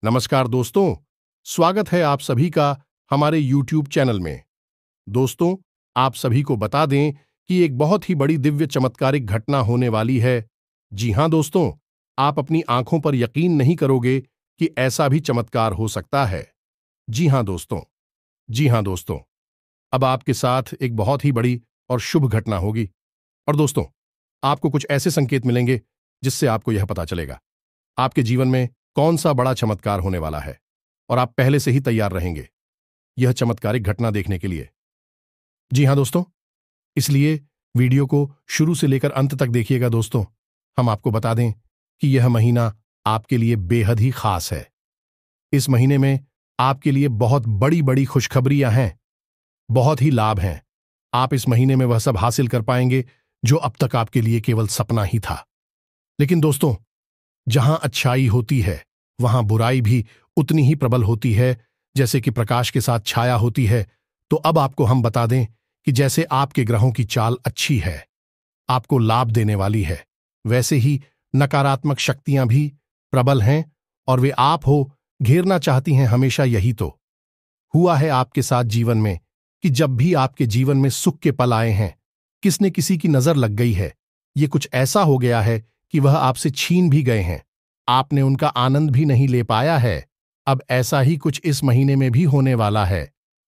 नमस्कार दोस्तों, स्वागत है आप सभी का हमारे YouTube चैनल में। दोस्तों, आप सभी को बता दें कि एक बहुत ही बड़ी दिव्य चमत्कारिक घटना होने वाली है। जी हां दोस्तों, आप अपनी आंखों पर यकीन नहीं करोगे कि ऐसा भी चमत्कार हो सकता है। जी हां दोस्तों, जी हां दोस्तों, अब आपके साथ एक बहुत ही बड़ी और शुभ घटना होगी। और दोस्तों, आपको कुछ ऐसे संकेत मिलेंगे जिससे आपको यह पता चलेगा आपके जीवन में कौन सा बड़ा चमत्कार होने वाला है, और आप पहले से ही तैयार रहेंगे यह चमत्कारिक घटना देखने के लिए। जी हां दोस्तों, इसलिए वीडियो को शुरू से लेकर अंत तक देखिएगा दोस्तों। हम आपको बता दें कि यह महीना आपके लिए बेहद ही खास है। इस महीने में आपके लिए बहुत बड़ी बड़ी खुशखबरियां हैं, बहुत ही लाभ हैं। आप इस महीने में वह सब हासिल कर पाएंगे जो अब तक आपके लिए केवल सपना ही था। लेकिन दोस्तों, जहां अच्छाई होती है वहां बुराई भी उतनी ही प्रबल होती है, जैसे कि प्रकाश के साथ छाया होती है। तो अब आपको हम बता दें कि जैसे आपके ग्रहों की चाल अच्छी है, आपको लाभ देने वाली है, वैसे ही नकारात्मक शक्तियां भी प्रबल हैं और वे आप हो घेरना चाहती हैं हमेशा। यही तो हुआ है आपके साथ जीवन में कि जब भी आपके जीवन में सुख के पल आए हैं, किसने किसी की नजर लग गई है। ये कुछ ऐसा हो गया है कि वह आपसे छीन भी गए हैं, आपने उनका आनंद भी नहीं ले पाया है। अब ऐसा ही कुछ इस महीने में भी होने वाला है।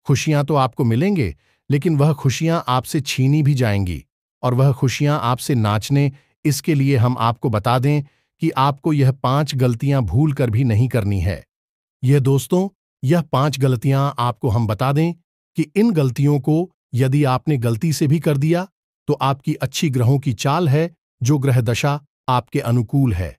खुशियां तो आपको मिलेंगे, लेकिन वह खुशियां आपसे छीनी भी जाएंगी, और वह खुशियां आपसे नाचने। इसके लिए हम आपको बता दें कि आपको यह 5 गलतियां भूल कर भी नहीं करनी है। यह दोस्तों, यह 5 गलतियां आपको हम बता दें कि इन गलतियों को यदि आपने गलती से भी कर दिया तो आपकी अच्छी ग्रहों की चाल है, जो ग्रह दशा आपके अनुकूल है,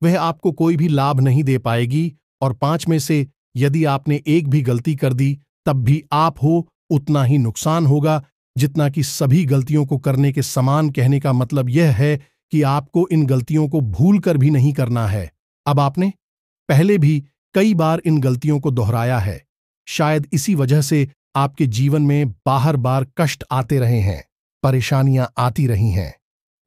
वह आपको कोई भी लाभ नहीं दे पाएगी। और 5 में से यदि आपने एक भी गलती कर दी, तब भी आप हो उतना ही नुकसान होगा जितना कि सभी गलतियों को करने के समान। कहने का मतलब यह है कि आपको इन गलतियों को भूल कर भी नहीं करना है। अब आपने पहले भी कई बार इन गलतियों को दोहराया है, शायद इसी वजह से आपके जीवन में बार बार कष्ट आते रहे हैं, परेशानियां आती रही हैं।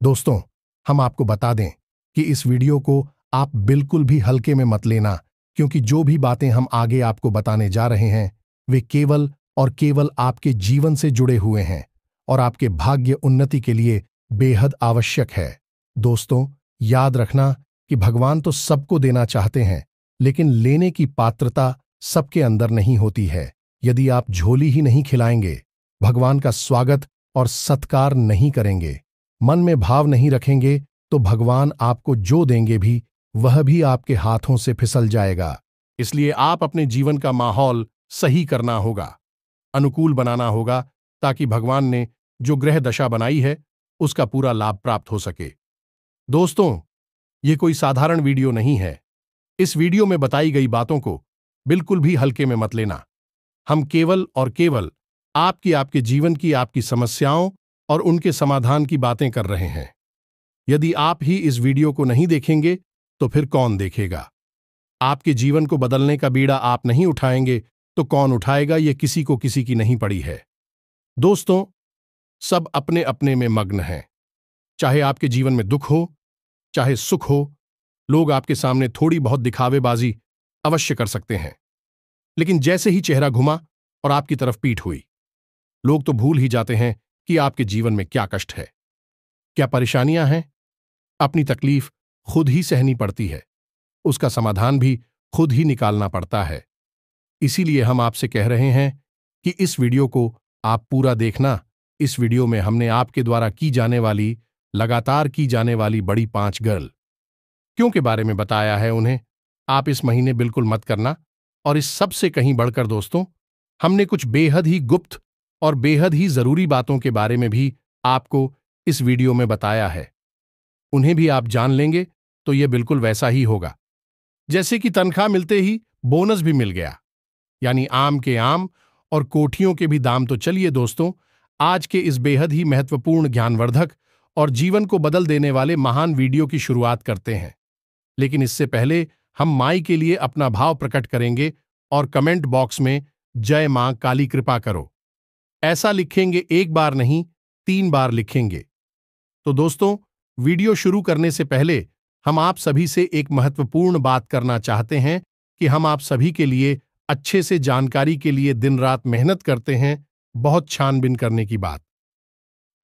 दोस्तों, हम आपको बता दें कि इस वीडियो को आप बिल्कुल भी हल्के में मत लेना, क्योंकि जो भी बातें हम आगे आपको बताने जा रहे हैं वे केवल और केवल आपके जीवन से जुड़े हुए हैं और आपके भाग्य उन्नति के लिए बेहद आवश्यक है। दोस्तों, याद रखना कि भगवान तो सबको देना चाहते हैं, लेकिन लेने की पात्रता सबके अंदर नहीं होती है। यदि आप झोली ही नहीं खिलाएंगे, भगवान का स्वागत और सत्कार नहीं करेंगे, मन में भाव नहीं रखेंगे, तो भगवान आपको जो देंगे भी वह भी आपके हाथों से फिसल जाएगा। इसलिए आप अपने जीवन का माहौल सही करना होगा, अनुकूल बनाना होगा, ताकि भगवान ने जो ग्रह दशा बनाई है उसका पूरा लाभ प्राप्त हो सके। दोस्तों, ये कोई साधारण वीडियो नहीं है। इस वीडियो में बताई गई बातों को बिल्कुल भी हल्के में मत लेना। हम केवल और केवल आपके जीवन की, आपकी समस्याओं और उनके समाधान की बातें कर रहे हैं। यदि आप ही इस वीडियो को नहीं देखेंगे तो फिर कौन देखेगा? आपके जीवन को बदलने का बीड़ा आप नहीं उठाएंगे तो कौन उठाएगा? ये किसी को किसी की नहीं पड़ी है। दोस्तों, सब अपने अपने में मग्न हैं। चाहे आपके जीवन में दुख हो, चाहे सुख हो, लोग आपके सामने थोड़ी बहुत दिखावेबाजी अवश्य कर सकते हैं, लेकिन जैसे ही चेहरा घुमा और आपकी तरफ पीठ हुई, लोग तो भूल ही जाते हैं कि आपके जीवन में क्या कष्ट है, क्या परेशानियां हैं। अपनी तकलीफ खुद ही सहनी पड़ती है, उसका समाधान भी खुद ही निकालना पड़ता है। इसीलिए हम आपसे कह रहे हैं कि इस वीडियो को आप पूरा देखना। इस वीडियो में हमने आपके द्वारा की जाने वाली, लगातार की जाने वाली बड़ी 5 क्यों के बारे में बताया है। उन्हें आप इस महीने बिल्कुल मत करना। और इस सब से कहीं बढ़कर दोस्तों, हमने कुछ बेहद ही गुप्त और बेहद ही जरूरी बातों के बारे में भी आपको इस वीडियो में बताया है। उन्हें भी आप जान लेंगे तो यह बिल्कुल वैसा ही होगा जैसे कि तनख्वाह मिलते ही बोनस भी मिल गया, यानी आम के आम और कोठियों के भी दाम। तो चलिए दोस्तों, आज के इस बेहद ही महत्वपूर्ण, ज्ञानवर्धक और जीवन को बदल देने वाले महान वीडियो की शुरुआत करते हैं। लेकिन इससे पहले हम माई के लिए अपना भाव प्रकट करेंगे और कमेंट बॉक्स में जय मां काली कृपा करो ऐसा लिखेंगे। 1 बार नहीं, 3 बार लिखेंगे। तो दोस्तों, वीडियो शुरू करने से पहले हम आप सभी से एक महत्वपूर्ण बात करना चाहते हैं कि हम आप सभी के लिए अच्छे से जानकारी के लिए दिन रात मेहनत करते हैं, बहुत छानबीन करने की बात।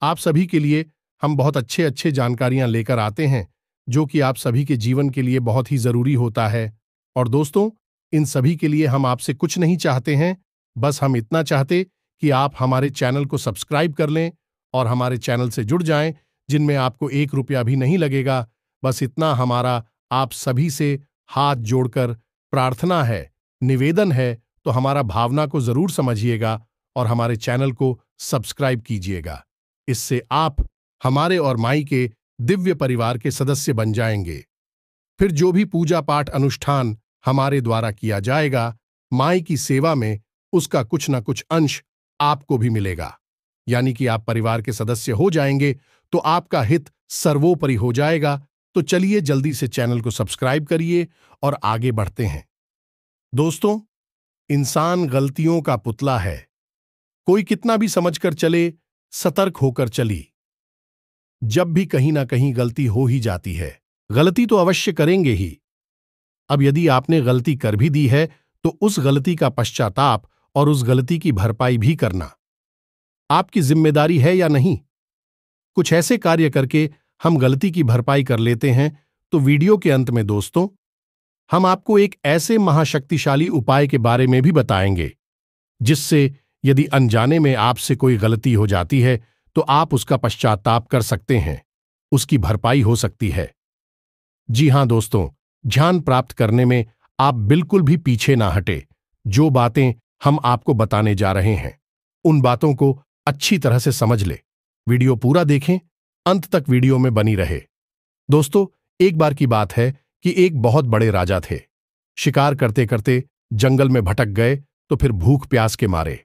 आप सभी के लिए हम बहुत अच्छे अच्छे जानकारियां लेकर आते हैं, जो कि आप सभी के जीवन के लिए बहुत ही जरूरी होता है। और दोस्तों, इन सभी के लिए हम आपसे कुछ नहीं चाहते हैं, बस हम इतना चाहते कि आप हमारे चैनल को सब्सक्राइब कर लें और हमारे चैनल से जुड़ जाएं, जिनमें आपको 1 रुपया भी नहीं लगेगा। बस इतना हमारा आप सभी से हाथ जोड़कर प्रार्थना है, निवेदन है। तो हमारा भावना को जरूर समझिएगा और हमारे चैनल को सब्सक्राइब कीजिएगा। इससे आप हमारे और माई के दिव्य परिवार के सदस्य बन जाएंगे। फिर जो भी पूजा पाठ अनुष्ठान हमारे द्वारा किया जाएगा, माई की सेवा में उसका कुछ न कुछ अंश आपको भी मिलेगा। यानी कि आप परिवार के सदस्य हो जाएंगे तो आपका हित सर्वोपरि हो जाएगा। तो चलिए जल्दी से चैनल को सब्सक्राइब करिए और आगे बढ़ते हैं। दोस्तों, इंसान गलतियों का पुतला है। कोई कितना भी समझकर चले, सतर्क होकर चली। जब भी कहीं ना कहीं गलती हो ही जाती है। गलती तो अवश्य करेंगे ही। अब यदि आपने गलती कर भी दी है तो उस गलती का पश्चाताप और उस गलती की भरपाई भी करना आपकी जिम्मेदारी है या नहीं। कुछ ऐसे कार्य करके हम गलती की भरपाई कर लेते हैं। तो वीडियो के अंत में दोस्तों, हम आपको एक ऐसे महाशक्तिशाली उपाय के बारे में भी बताएंगे, जिससे यदि अनजाने में आपसे कोई गलती हो जाती है तो आप उसका पश्चाताप कर सकते हैं, उसकी भरपाई हो सकती है। जी हां दोस्तों, ध्यान प्राप्त करने में आप बिल्कुल भी पीछे ना हटे। जो बातें हम आपको बताने जा रहे हैं, उन बातों को अच्छी तरह से समझ ले। वीडियो पूरा देखें, अंत तक वीडियो में बनी रहे। दोस्तों, एक बार की बात है कि एक बहुत बड़े राजा थे। शिकार करते करते जंगल में भटक गए तो फिर भूख प्यास के मारे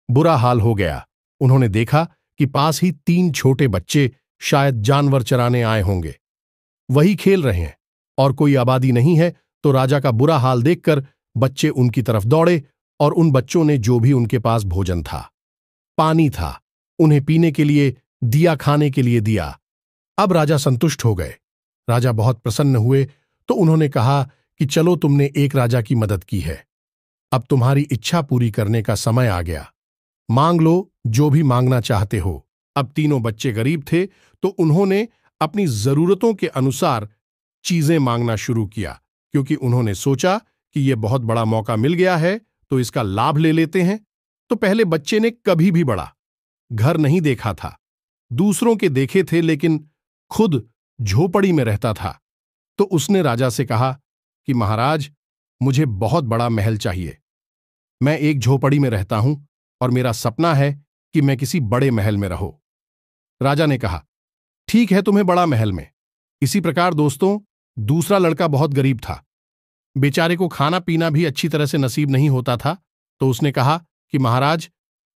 बुरा हाल हो गया। उन्होंने देखा कि पास ही 3 छोटे बच्चे शायद जानवर चराने आए होंगे। वही खेल रहे हैं और कोई आबादी नहीं है। तो राजा का बुरा हाल देखकर बच्चे उनकी तरफ दौड़े और उन बच्चों ने जो भी उनके पास भोजन था, पानी था, उन्हें पीने के लिए दिया, खाने के लिए दिया। अब राजा संतुष्ट हो गए। राजा बहुत प्रसन्न हुए तो उन्होंने कहा कि चलो, तुमने एक राजा की मदद की है, अब तुम्हारी इच्छा पूरी करने का समय आ गया। मांग लो जो भी मांगना चाहते हो। अब तीनों बच्चे गरीब थे तो उन्होंने अपनी जरूरतों के अनुसार चीजें मांगना शुरू किया, क्योंकि उन्होंने सोचा कि यह बहुत बड़ा मौका मिल गया है तो इसका लाभ ले लेते हैं। तो पहले बच्चे ने कभी भी बड़ा घर नहीं देखा था, दूसरों के देखे थे, लेकिन खुद झोपड़ी में रहता था। तो उसने राजा से कहा कि महाराज, मुझे बहुत बड़ा महल चाहिए। मैं एक झोपड़ी में रहता हूं और मेरा सपना है कि मैं किसी बड़े महल में रहूं। राजा ने कहा, ठीक है, तुम्हें बड़ा महल में। इसी प्रकार दोस्तों, दूसरा लड़का बहुत गरीब था। बेचारे को खाना पीना भी अच्छी तरह से नसीब नहीं होता था। तो उसने कहा कि महाराज,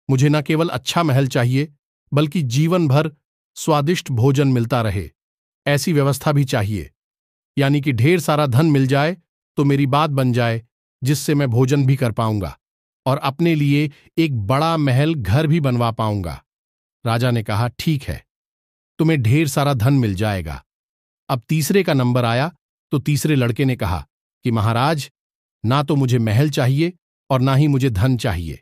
मुझे न केवल अच्छा महल चाहिए, बल्कि जीवन भर स्वादिष्ट भोजन मिलता रहे, ऐसी व्यवस्था भी चाहिए। यानी कि ढेर सारा धन मिल जाए तो मेरी बात बन जाए, जिससे मैं भोजन भी कर पाऊंगा और अपने लिए एक बड़ा महल घर भी बनवा पाऊंगा। राजा ने कहा, ठीक है, तुम्हें ढेर सारा धन मिल जाएगा। अब तीसरे का नंबर आया तो तीसरे लड़के ने कहा कि महाराज, ना तो मुझे महल चाहिए और ना ही मुझे धन चाहिए।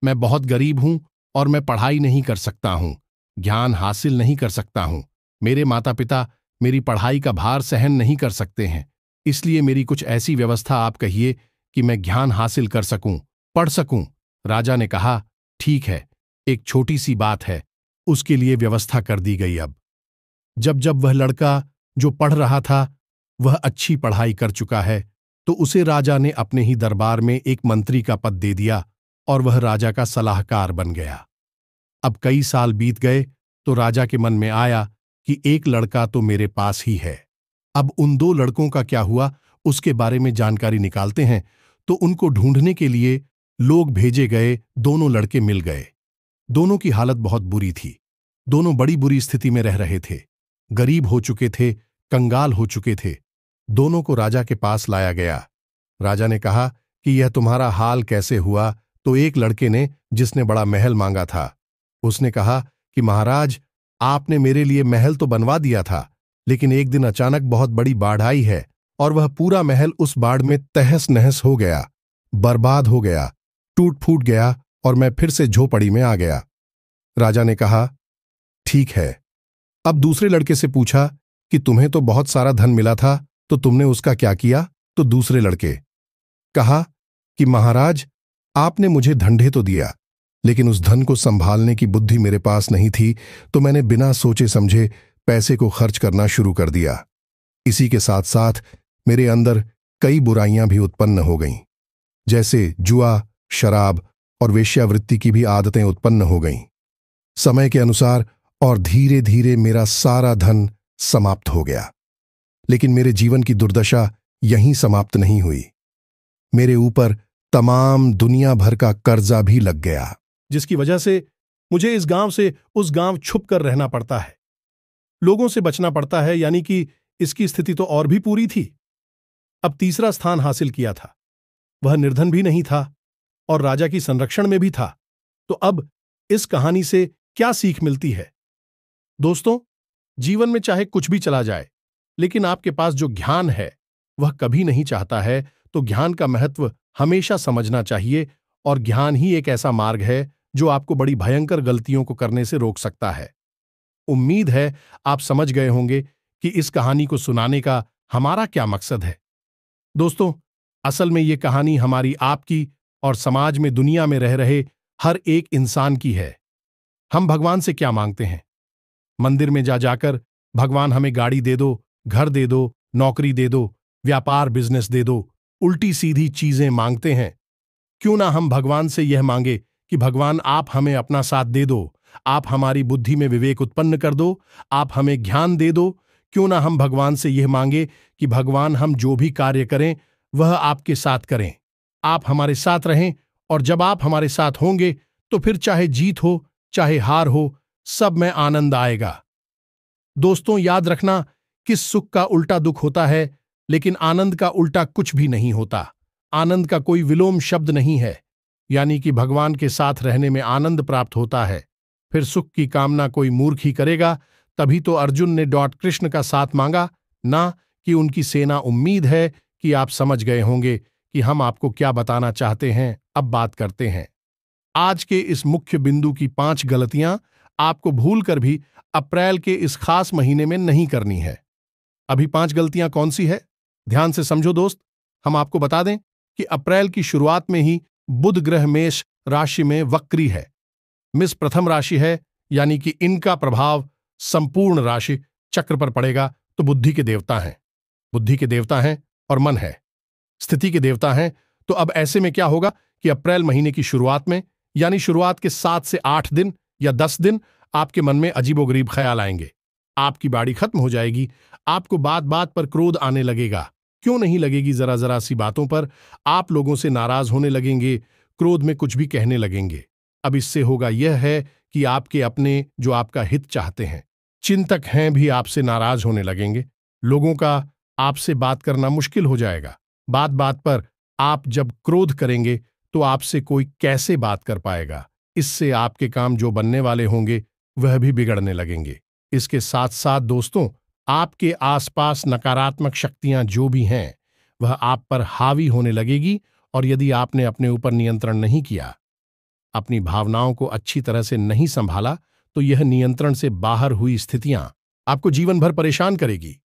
मैं बहुत गरीब हूं और मैं पढ़ाई नहीं कर सकता हूं, ज्ञान हासिल नहीं कर सकता हूं। मेरे माता पिता मेरी पढ़ाई का भार सहन नहीं कर सकते हैं, इसलिए मेरी कुछ ऐसी व्यवस्था आप कहिए कि मैं ज्ञान हासिल कर सकूं, पढ़ सकूं। राजा ने कहा, ठीक है, एक छोटी सी बात है, उसके लिए व्यवस्था कर दी गई। अब जब वह लड़का जो पढ़ रहा था वह अच्छी पढ़ाई कर चुका है, तो उसे राजा ने अपने ही दरबार में एक मंत्री का पद दे दिया और वह राजा का सलाहकार बन गया। अब कई साल बीत गए तो राजा के मन में आया कि एक लड़का तो मेरे पास ही है। अब उन 2 लड़कों का क्या हुआ, उसके बारे में जानकारी निकालते हैं। तो उनको ढूंढने के लिए लोग भेजे गए। दोनों लड़के मिल गए। दोनों की हालत बहुत बुरी थी। दोनों बड़ी बुरी स्थिति में रह रहे थे, गरीब हो चुके थे, कंगाल हो चुके थे। दोनों को राजा के पास लाया गया। राजा ने कहा कि यह तुम्हारा हाल कैसे हुआ। तो एक लड़के ने, जिसने बड़ा महल मांगा था, उसने कहा कि महाराज, आपने मेरे लिए महल तो बनवा दिया था, लेकिन एक दिन अचानक बहुत बड़ी बाढ़ आई है और वह पूरा महल उस बाढ़ में तहस नहस हो गया, बर्बाद हो गया, टूट फूट गया और मैं फिर से झोपड़ी में आ गया। राजा ने कहा, ठीक है। अब दूसरे लड़के से पूछा कि तुम्हें तो बहुत सारा धन मिला था, तो तुमने उसका क्या किया? तो दूसरे लड़के कहा कि महाराज, आपने मुझे धंधे तो दिया, लेकिन उस धन को संभालने की बुद्धि मेरे पास नहीं थी, तो मैंने बिना सोचे समझे पैसे को खर्च करना शुरू कर दिया। इसी के साथ साथ मेरे अंदर कई बुराइयां भी उत्पन्न हो गईं, जैसे जुआ, शराब और वेश्यावृत्ति की भी आदतें उत्पन्न हो गईं। समय के अनुसार और धीरे धीरे मेरा सारा धन समाप्त हो गया। लेकिन मेरे जीवन की दुर्दशा यहीं समाप्त नहीं हुई। मेरे ऊपर तमाम दुनिया भर का कर्जा भी लग गया, जिसकी वजह से मुझे इस गांव से उस गांव छुप कर रहना पड़ता है, लोगों से बचना पड़ता है। यानी कि इसकी स्थिति तो और भी पूरी थी। अब तीसरा स्थान हासिल किया था, वह निर्धन भी नहीं था और राजा की संरक्षण में भी था। तो अब इस कहानी से क्या सीख मिलती है? दोस्तों, जीवन में चाहे कुछ भी चला जाए, लेकिन आपके पास जो ज्ञान है वह कभी नहीं चाहता है, तो ज्ञान का महत्व हमेशा समझना चाहिए। और ज्ञान ही एक ऐसा मार्ग है जो आपको बड़ी भयंकर गलतियों को करने से रोक सकता है। उम्मीद है आप समझ गए होंगे कि इस कहानी को सुनाने का हमारा क्या मकसद है। दोस्तों, असल में ये कहानी हमारी, आपकी और समाज में, दुनिया में रह रहे हर एक इंसान की है। हम भगवान से क्या मांगते हैं? मंदिर में जा जाकर भगवान हमें गाड़ी दे दो, घर दे दो, नौकरी दे दो, व्यापार बिजनेस दे दो, उल्टी सीधी चीजें मांगते हैं। क्यों ना हम भगवान से यह मांगे कि भगवान आप हमें अपना साथ दे दो, आप हमारी बुद्धि में विवेक उत्पन्न कर दो, आप हमें ज्ञान दे दो। क्यों ना हम भगवान से यह मांगे कि भगवान हम जो भी कार्य करें वह आपके साथ करें, आप हमारे साथ रहें, और जब आप हमारे साथ होंगे तो फिर चाहे जीत हो चाहे हार हो, सब में आनंद आएगा। दोस्तों, याद रखना कि सुख का उल्टा दुख होता है, लेकिन आनंद का उल्टा कुछ भी नहीं होता। आनंद का कोई विलोम शब्द नहीं है। यानी कि भगवान के साथ रहने में आनंद प्राप्त होता है। फिर सुख की कामना कोई मूर्ख ही करेगा। तभी तो अर्जुन ने कृष्ण का साथ मांगा, ना कि उनकी सेना। उम्मीद है कि आप समझ गए होंगे कि हम आपको क्या बताना चाहते हैं। अब बात करते हैं आज के इस मुख्य बिंदु की 5 गलतियां आपको भूलकर भी अप्रैल के इस खास महीने में नहीं करनी है। अभी 5 गलतियां कौन सी है? ध्यान से समझो दोस्त। हम आपको बता दें कि अप्रैल की शुरुआत में ही बुध ग्रह मेष राशि में वक्री है। मिस प्रथम राशि है, यानी कि इनका प्रभाव संपूर्ण राशि चक्र पर पड़ेगा। तो बुद्धि के देवता हैं, बुद्धि के देवता हैं और मन है, स्थिति के देवता हैं। तो अब ऐसे में क्या होगा कि अप्रैल महीने की शुरुआत में, यानी शुरुआत के 7 से 8 दिन या 10 दिन, आपके मन में अजीबोगरीब ख्याल आएंगे। आपकी बाड़ी खत्म हो जाएगी। आपको बात बात पर क्रोध आने लगेगा। क्यों नहीं लगेगी? जरा जरा सी बातों पर आप लोगों से नाराज होने लगेंगे, क्रोध में कुछ भी कहने लगेंगे। अब इससे होगा यह है कि आपके अपने, जो आपका हित चाहते हैं, चिंतक हैं, भी आपसे नाराज होने लगेंगे। लोगों का आपसे बात करना मुश्किल हो जाएगा। बात बात पर आप जब क्रोध करेंगे तो आपसे कोई कैसे बात कर पाएगा? इससे आपके काम जो बनने वाले होंगे वह भी बिगड़ने लगेंगे। इसके साथ साथ दोस्तों, आपके आसपास नकारात्मक शक्तियां जो भी हैं वह आप पर हावी होने लगेगी। और यदि आपने अपने ऊपर नियंत्रण नहीं किया, अपनी भावनाओं को अच्छी तरह से नहीं संभाला, तो यह नियंत्रण से बाहर हुई स्थितियां आपको जीवन भर परेशान करेगी।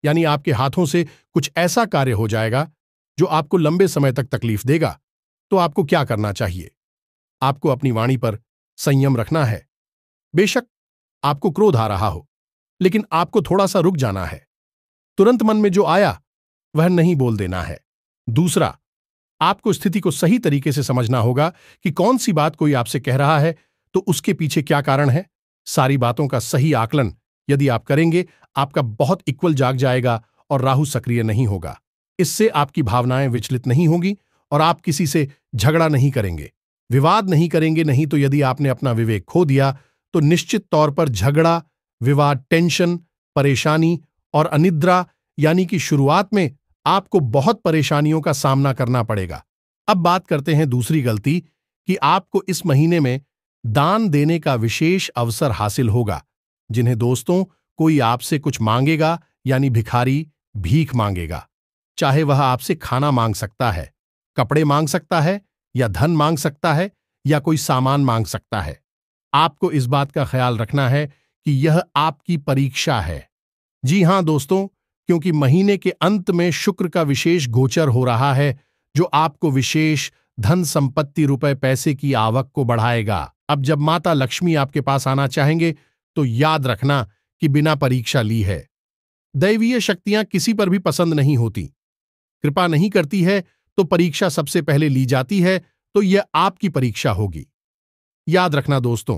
यानी आपके हाथों से कुछ ऐसा कार्य हो जाएगा जो आपको लंबे समय तक तकलीफ देगा। तो आपको क्या करना चाहिए? आपको अपनी वाणी पर संयम रखना है। बेशक आपको क्रोध आ रहा हो, लेकिन आपको थोड़ा सा रुक जाना है। तुरंत मन में जो आया वह नहीं बोल देना है। दूसरा, आपको स्थिति को सही तरीके से समझना होगा कि कौन सी बात कोई आपसे कह रहा है तो उसके पीछे क्या कारण है। सारी बातों का सही आकलन यदि आप करेंगे, आपका बहुत इक्वल जाग जाएगा और राहु सक्रिय नहीं होगा। इससे आपकी भावनाएं विचलित नहीं होंगी और आप किसी से झगड़ा नहीं करेंगे, विवाद नहीं करेंगे। नहीं तो यदि आपने अपना विवेक खो दिया तो निश्चित तौर पर झगड़ा, विवाद, टेंशन, परेशानी और अनिद्रा, यानी कि शुरुआत में आपको बहुत परेशानियों का सामना करना पड़ेगा। अब बात करते हैं दूसरी गलती कि आपको इस महीने में दान देने का विशेष अवसर हासिल होगा। जिन्हें दोस्तों कोई आपसे कुछ मांगेगा, यानी भिखारी भीख मांगेगा, चाहे वह आपसे खाना मांग सकता है, कपड़े मांग सकता है, या धन मांग सकता है, या कोई सामान मांग सकता है। आपको इस बात का ख्याल रखना है कि यह आपकी परीक्षा है। जी हां दोस्तों, क्योंकि महीने के अंत में शुक्र का विशेष गोचर हो रहा है, जो आपको विशेष धन संपत्ति रुपए पैसे की आवक को बढ़ाएगा। अब जब माता लक्ष्मी आपके पास आना चाहेंगे तो याद रखना कि बिना परीक्षा ली है। दैवीय शक्तियां किसी पर भी पसंद नहीं होती। कृपा नहीं करती है तो परीक्षा सबसे पहले ली जाती है, तो यह आपकी परीक्षा होगी। याद रखना दोस्तों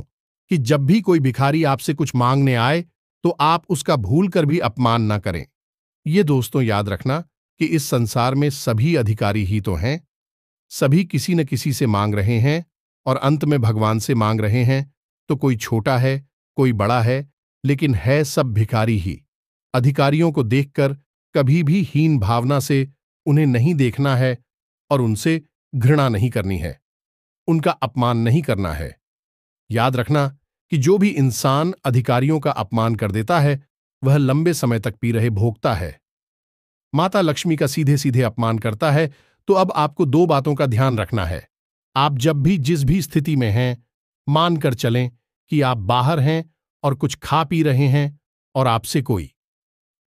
कि जब भी कोई भिखारी आपसे कुछ मांगने आए तो आप उसका भूल कर भी अपमान न करें। ये दोस्तों याद रखना कि इस संसार में सभी अधिकारी ही तो हैं, सभी किसी न किसी से मांग रहे हैं और अंत में भगवान से मांग रहे हैं। तो कोई छोटा है, कोई बड़ा है, लेकिन है सब भिखारी ही। अधिकारियों को देखकर कभी भी हीन भावना से उन्हें नहीं देखना है और उनसे घृणा नहीं करनी है, उनका अपमान नहीं करना है। याद रखना कि जो भी इंसान अधिकारियों का अपमान कर देता है वह लंबे समय तक पी रहे भोगता है। माता लक्ष्मी का सीधे सीधे अपमान करता है। तो अब आपको दो बातों का ध्यान रखना है। आप जब भी जिस भी स्थिति में हैं, मानकर चलें कि आप बाहर हैं और कुछ खा पी रहे हैं और आपसे कोई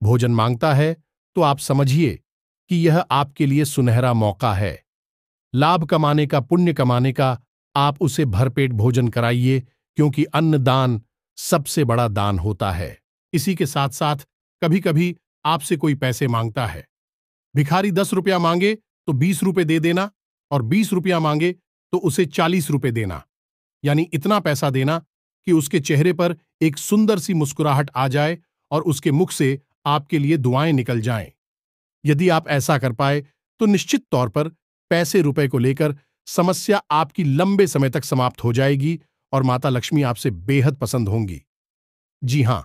भोजन मांगता है, तो आप समझिए कि यह आपके लिए सुनहरा मौका है। लाभ कमाने का, पुण्य कमाने का। आप उसे भरपेट भोजन कराइए, क्योंकि अन्न दान सबसे बड़ा दान होता है। इसी के साथ साथ कभी कभी आपसे कोई पैसे मांगता है। भिखारी 10 रुपया मांगे तो 20 रुपए दे देना, और 20 रुपया मांगे तो उसे 40 रुपए देना। यानी इतना पैसा देना कि उसके चेहरे पर एक सुंदर सी मुस्कुराहट आ जाए और उसके मुख से आपके लिए दुआएं निकल जाएं। यदि आप ऐसा कर पाए तो निश्चित तौर पर पैसे रुपए को लेकर समस्या आपकी लंबे समय तक समाप्त हो जाएगी और माता लक्ष्मी आपसे बेहद पसंद होंगी। जी हां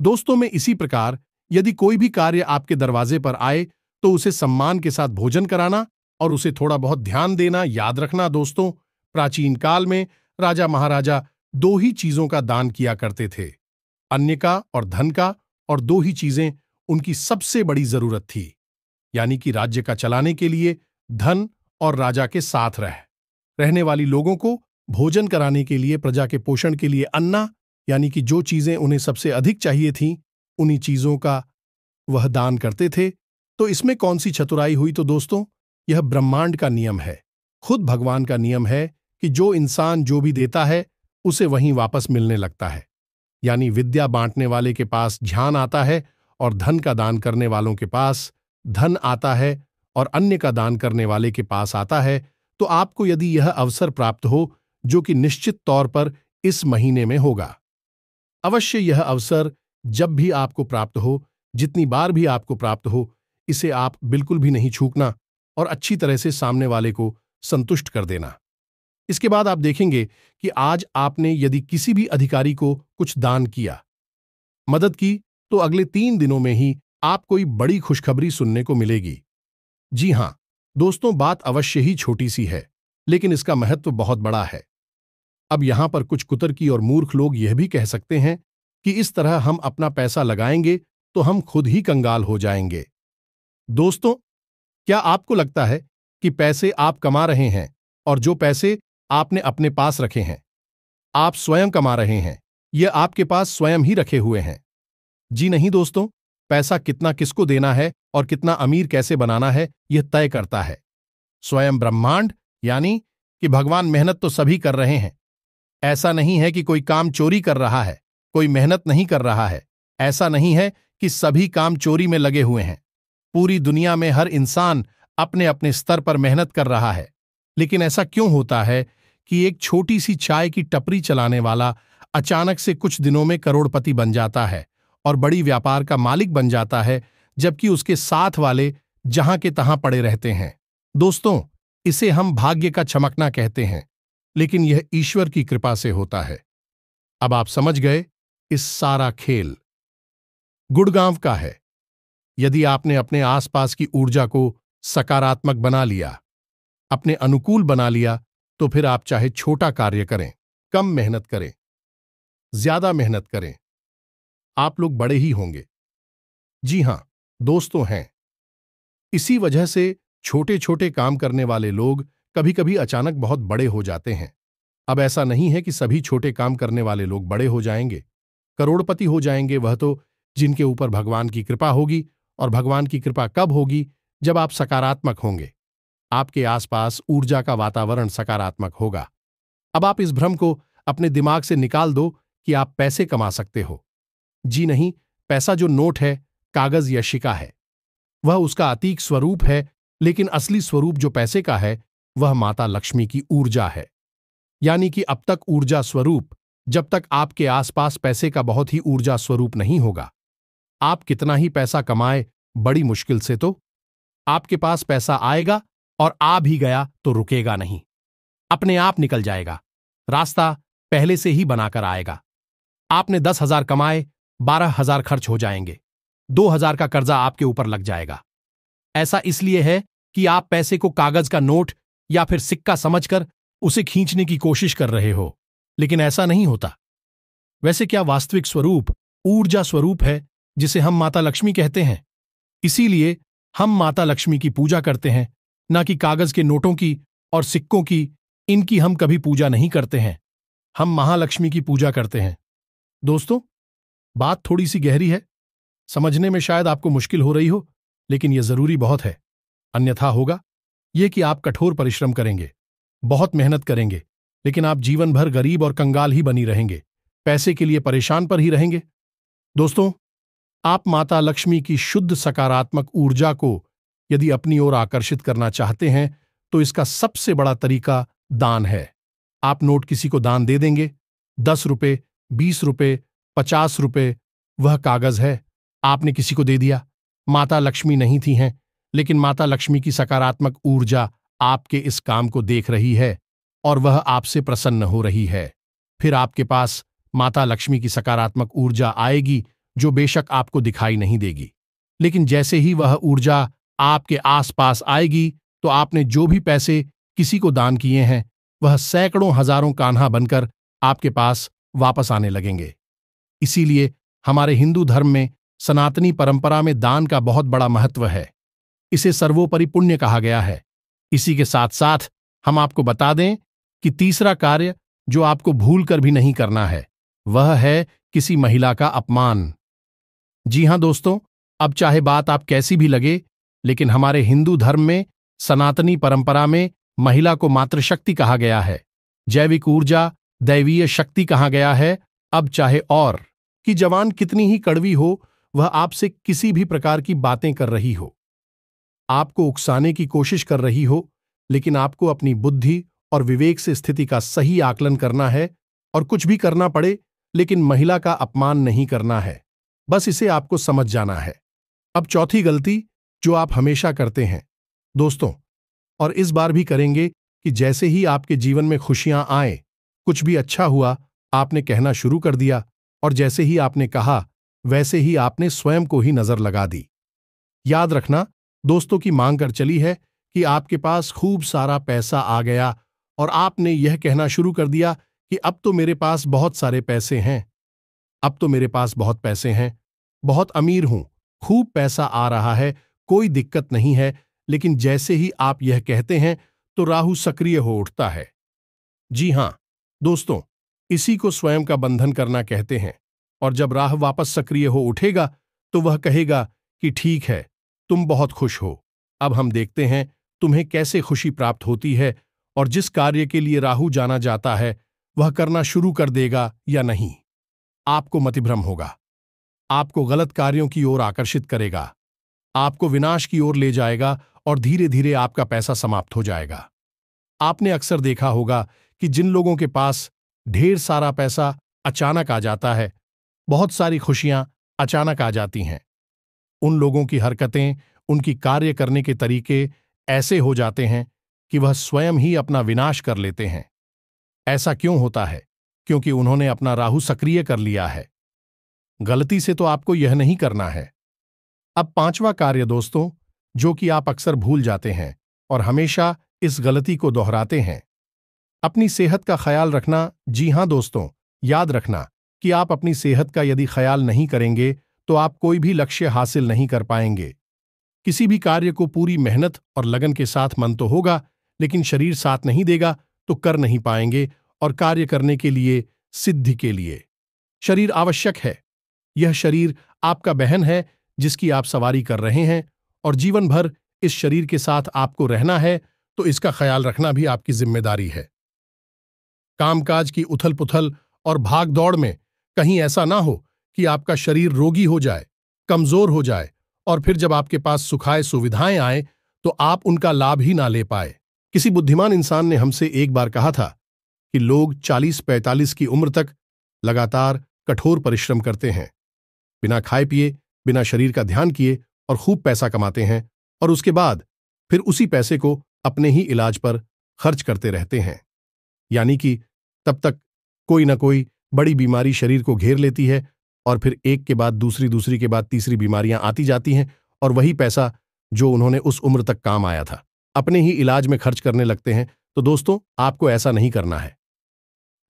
दोस्तों, में इसी प्रकार यदि कोई भी कार्य आपके दरवाजे पर आए तो उसे सम्मान के साथ भोजन कराना और उसे थोड़ा बहुत ध्यान देना। याद रखना दोस्तों, प्राचीन काल में राजा महाराजा दो ही चीजों का दान किया करते थे, अन्न का और धन का, और दो ही चीजें उनकी सबसे बड़ी जरूरत थी। यानी कि राज्य का चलाने के लिए धन और राजा के साथ रहने वाली लोगों को भोजन कराने के लिए, प्रजा के पोषण के लिए अन्ना, यानी कि जो चीजें उन्हें सबसे अधिक चाहिए थीं, उन्हीं चीजों का वह दान करते थे। तो इसमें कौन सी चतुराई हुई? तो दोस्तों, यह ब्रह्मांड का नियम है, खुद भगवान का नियम है कि जो इंसान जो भी देता है उसे वहीं वापस मिलने लगता है। यानी विद्या बांटने वाले के पास ज्ञान आता है और धन का दान करने वालों के पास धन आता है और अन्य का दान करने वाले के पास आता है। तो आपको यदि यह अवसर प्राप्त हो, जो कि निश्चित तौर पर इस महीने में होगा, अवश्य यह अवसर जब भी आपको प्राप्त हो, जितनी बार भी आपको प्राप्त हो, इसे आप बिल्कुल भी नहीं छूकना और अच्छी तरह से सामने वाले को संतुष्ट कर देना। इसके बाद आप देखेंगे कि आज आपने यदि किसी भी अधिकारी को कुछ दान किया, मदद की, तो अगले 3 दिनों में ही आपको कोई बड़ी खुशखबरी सुनने को मिलेगी। जी हां दोस्तों, बात अवश्य ही छोटी सी है, लेकिन इसका महत्व बहुत बड़ा है। अब यहां पर कुछ कुतर्की और मूर्ख लोग यह भी कह सकते हैं कि इस तरह हम अपना पैसा लगाएंगे तो हम खुद ही कंगाल हो जाएंगे। दोस्तों, क्या आपको लगता है कि पैसे आप कमा रहे हैं और जो पैसे आपने अपने पास रखे हैं, आप स्वयं कमा रहे हैं? ये आपके पास स्वयं ही रखे हुए हैं। जी नहीं दोस्तों, पैसा कितना किसको देना है और कितना अमीर कैसे बनाना है, यह तय करता है स्वयं ब्रह्मांड। यानी कि भगवान मेहनत तो सभी कर रहे हैं। ऐसा नहीं है कि कोई काम चोरी कर रहा है, कोई मेहनत नहीं कर रहा है। ऐसा नहीं है कि सभी काम चोरी में लगे हुए हैं। पूरी दुनिया में हर इंसान अपने अपने स्तर पर मेहनत कर रहा है। लेकिन ऐसा क्यों होता है कि एक छोटी सी चाय की टपरी चलाने वाला अचानक से कुछ दिनों में करोड़पति बन जाता है और बड़ी व्यापार का मालिक बन जाता है, जबकि उसके साथ वाले जहां के तहां पड़े रहते हैं? दोस्तों, इसे हम भाग्य का चमकना कहते हैं, लेकिन यह ईश्वर की कृपा से होता है। अब आप समझ गए, इस सारा खेल गुड़गांव का है। यदि आपने अपने आसपास की ऊर्जा को सकारात्मक बना लिया, अपने अनुकूल बना लिया, तो फिर आप चाहे छोटा कार्य करें, कम मेहनत करें, ज्यादा मेहनत करें, आप लोग बड़े ही होंगे। जी हां दोस्तों, हैं इसी वजह से छोटे छोटे काम करने वाले लोग कभी कभी अचानक बहुत बड़े हो जाते हैं। अब ऐसा नहीं है कि सभी छोटे काम करने वाले लोग बड़े हो जाएंगे, करोड़पति हो जाएंगे। वह तो जिनके ऊपर भगवान की कृपा होगी, और भगवान की कृपा कब होगी? जब आप सकारात्मक होंगे, आपके आसपास ऊर्जा का वातावरण सकारात्मक होगा। अब आप इस भ्रम को अपने दिमाग से निकाल दो कि आप पैसे कमा सकते हो। जी नहीं, पैसा जो नोट है, कागज या सिक्का है, वह उसका अतीक स्वरूप है, लेकिन असली स्वरूप जो पैसे का है, वह माता लक्ष्मी की ऊर्जा है। यानी कि अब तक ऊर्जा स्वरूप, जब तक आपके आसपास पैसे का बहुत ही ऊर्जा स्वरूप नहीं होगा। आप कितना ही पैसा कमाए, बड़ी मुश्किल से तो आपके पास पैसा आएगा, और आ भी गया तो रुकेगा नहीं, अपने आप निकल जाएगा। रास्ता पहले से ही बनाकर आएगा। आपने 10,000 कमाए, 12,000 खर्च हो जाएंगे, 2,000 का कर्जा आपके ऊपर लग जाएगा। ऐसा इसलिए है कि आप पैसे को कागज का नोट या फिर सिक्का समझकर उसे खींचने की कोशिश कर रहे हो, लेकिन ऐसा नहीं होता। वैसे क्या वास्तविक स्वरूप ऊर्जा स्वरूप है, जिसे हम माता लक्ष्मी कहते हैं। इसीलिए हम माता लक्ष्मी की पूजा करते हैं, ना कि कागज के नोटों की और सिक्कों की। इनकी हम कभी पूजा नहीं करते हैं, हम महालक्ष्मी की पूजा करते हैं। दोस्तों, बात थोड़ी सी गहरी है, समझने में शायद आपको मुश्किल हो रही हो, लेकिन यह जरूरी बहुत है। अन्यथा होगा यह कि आप कठोर परिश्रम करेंगे, बहुत मेहनत करेंगे, लेकिन आप जीवन भर गरीब और कंगाल ही बनी रहेंगे, पैसे के लिए परेशान पर ही रहेंगे। दोस्तों, आप माता लक्ष्मी की शुद्ध सकारात्मक ऊर्जा को यदि अपनी ओर आकर्षित करना चाहते हैं, तो इसका सबसे बड़ा तरीका दान है। आप नोट किसी को दान दे देंगे, 10 रुपए, 20 रुपए, 50 रुपए, वह कागज है, आपने किसी को दे दिया। माता लक्ष्मी नहीं थी हैं, लेकिन माता लक्ष्मी की सकारात्मक ऊर्जा आपके इस काम को देख रही है, और वह आपसे प्रसन्न हो रही है। फिर आपके पास माता लक्ष्मी की सकारात्मक ऊर्जा आएगी, जो बेशक आपको दिखाई नहीं देगी, लेकिन जैसे ही वह ऊर्जा आपके आसपास आएगी, तो आपने जो भी पैसे किसी को दान किए हैं, वह सैकड़ों हजारों कान्हा बनकर आपके पास वापस आने लगेंगे। इसीलिए हमारे हिंदू धर्म में, सनातनी परंपरा में दान का बहुत बड़ा महत्व है। इसे सर्वोपरि पुण्य कहा गया है। इसी के साथ साथ हम आपको बता दें कि तीसरा कार्य जो आपको भूल कर भी नहीं करना है, वह है किसी महिला का अपमान। जी हां दोस्तों, अब चाहे बात आप कैसी भी लगे, लेकिन हमारे हिंदू धर्म में, सनातनी परंपरा में महिला को मातृशक्ति कहा गया है, जैविक ऊर्जा, दैवीय शक्ति कहा गया है। अब चाहे और कि जवान कितनी ही कड़वी हो, वह आपसे किसी भी प्रकार की बातें कर रही हो, आपको उकसाने की कोशिश कर रही हो, लेकिन आपको अपनी बुद्धि और विवेक से स्थिति का सही आकलन करना है, और कुछ भी करना पड़े, लेकिन महिला का अपमान नहीं करना है। बस इसे आपको समझ जाना है। अब चौथी गलती जो आप हमेशा करते हैं दोस्तों, और इस बार भी करेंगे, कि जैसे ही आपके जीवन में खुशियां आए, कुछ भी अच्छा हुआ, आपने कहना शुरू कर दिया, और जैसे ही आपने कहा, वैसे ही आपने स्वयं को ही नजर लगा दी। याद रखना, दोस्तों की मांग कर चली है कि आपके पास खूब सारा पैसा आ गया, और आपने यह कहना शुरू कर दिया कि अब तो मेरे पास बहुत सारे पैसे हैं, अब तो मेरे पास बहुत पैसे हैं, बहुत अमीर हूं, खूब पैसा आ रहा है, कोई दिक्कत नहीं है। लेकिन जैसे ही आप यह कहते हैं, तो राहु सक्रिय हो उठता है। जी हां दोस्तों, इसी को स्वयं का बंधन करना कहते हैं। और जब राहु वापस सक्रिय हो उठेगा, तो वह कहेगा कि ठीक है, तुम बहुत खुश हो, अब हम देखते हैं तुम्हें कैसे खुशी प्राप्त होती है, और जिस कार्य के लिए राहु जाना जाता है, वह करना शुरू कर देगा या नहीं। आपको मतिभ्रम होगा, आपको गलत कार्यों की ओर आकर्षित करेगा, आपको विनाश की ओर ले जाएगा, और धीरे धीरे आपका पैसा समाप्त हो जाएगा। आपने अक्सर देखा होगा कि जिन लोगों के पास ढेर सारा पैसा अचानक आ जाता है, बहुत सारी खुशियां अचानक आ जाती हैं, उन लोगों की हरकतें, उनकी कार्य करने के तरीके ऐसे हो जाते हैं कि वह स्वयं ही अपना विनाश कर लेते हैं। ऐसा क्यों होता है? क्योंकि उन्होंने अपना राहु सक्रिय कर लिया है। गलती से तो आपको यह नहीं करना है। अब पांचवा कार्य दोस्तों, जो कि आप अक्सर भूल जाते हैं और हमेशा इस गलती को दोहराते हैं, अपनी सेहत का ख्याल रखना। जी हां दोस्तों, याद रखना कि आप अपनी सेहत का यदि ख्याल नहीं करेंगे, तो आप कोई भी लक्ष्य हासिल नहीं कर पाएंगे। किसी भी कार्य को पूरी मेहनत और लगन के साथ मन तो होगा, लेकिन शरीर साथ नहीं देगा तो कर नहीं पाएंगे। और कार्य करने के लिए, सिद्धि के लिए शरीर आवश्यक है। यह शरीर आपका बहन है जिसकी आप सवारी कर रहे हैं, और जीवन भर इस शरीर के साथ आपको रहना है, तो इसका ख्याल रखना भी आपकी जिम्मेदारी है। कामकाज की उथल पुथल और भाग दौड़ में कहीं ऐसा ना हो कि आपका शरीर रोगी हो जाए, कमजोर हो जाए, और फिर जब आपके पास सुखाए सुविधाएं आए तो आप उनका लाभ ही ना ले पाए। किसी बुद्धिमान इंसान ने हमसे एक बार कहा था कि लोग 40-45 की उम्र तक लगातार कठोर परिश्रम करते हैं, बिना खाए पिए, बिना शरीर का ध्यान किए, और खूब पैसा कमाते हैं, और उसके बाद फिर उसी पैसे को अपने ही इलाज पर खर्च करते रहते हैं। यानी कि तब तक कोई ना कोई बड़ी बीमारी शरीर को घेर लेती है, और फिर एक के बाद दूसरी, दूसरी के बाद तीसरी बीमारियां आती जाती हैं, और वही पैसा जो उन्होंने उस उम्र तक काम आया था अपने ही इलाज में खर्च करने लगते हैं। तो दोस्तों, आपको ऐसा नहीं करना है।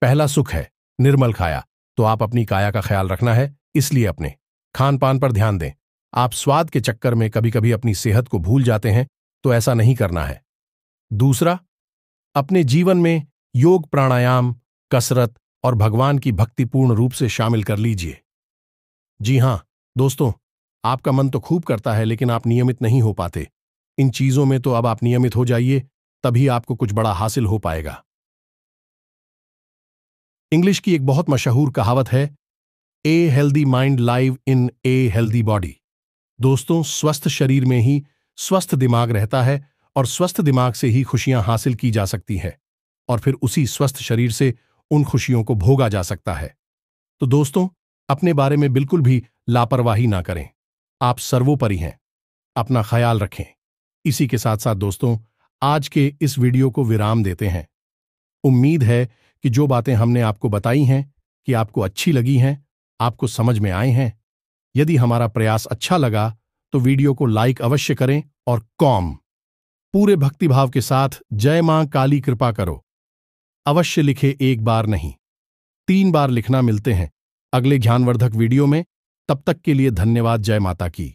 पहला सुख है निर्मल काया, तो आप अपनी काया का ख्याल रखना है, इसलिए अपने खान पान पर ध्यान दें। आप स्वाद के चक्कर में कभी कभी अपनी सेहत को भूल जाते हैं, तो ऐसा नहीं करना है। दूसरा, अपने जीवन में योग, प्राणायाम, कसरत और भगवान की भक्ति पूर्ण रूप से शामिल कर लीजिए। जी हां दोस्तों, आपका मन तो खूब करता है, लेकिन आप नियमित नहीं हो पाते। इन चीजों में तो अब आप नियमित हो जाइए, तभी आपको कुछ बड़ा हासिल हो पाएगा। इंग्लिश की एक बहुत मशहूर कहावत है, a healthy mind live in a healthy body. दोस्तों, स्वस्थ शरीर में ही स्वस्थ दिमाग रहता है, और स्वस्थ दिमाग से ही खुशियां हासिल की जा सकती हैं, और फिर उसी स्वस्थ शरीर से उन खुशियों को भोगा जा सकता है। तो दोस्तों, अपने बारे में बिल्कुल भी लापरवाही ना करें। आप सर्वोपरि हैं, अपना ख्याल रखें। इसी के साथ साथ दोस्तों, आज के इस वीडियो को विराम देते हैं। उम्मीद है कि जो बातें हमने आपको बताई हैं कि आपको अच्छी लगी हैं, आपको समझ में आए हैं। यदि हमारा प्रयास अच्छा लगा तो वीडियो को लाइक अवश्य करें, और पूरे भक्तिभाव के साथ जय मां काली कृपा करो अवश्य लिखे। एक बार नहीं, 3 बार लिखना। मिलते हैं अगले ज्ञानवर्धक वीडियो में। तब तक के लिए धन्यवाद। जय माता की।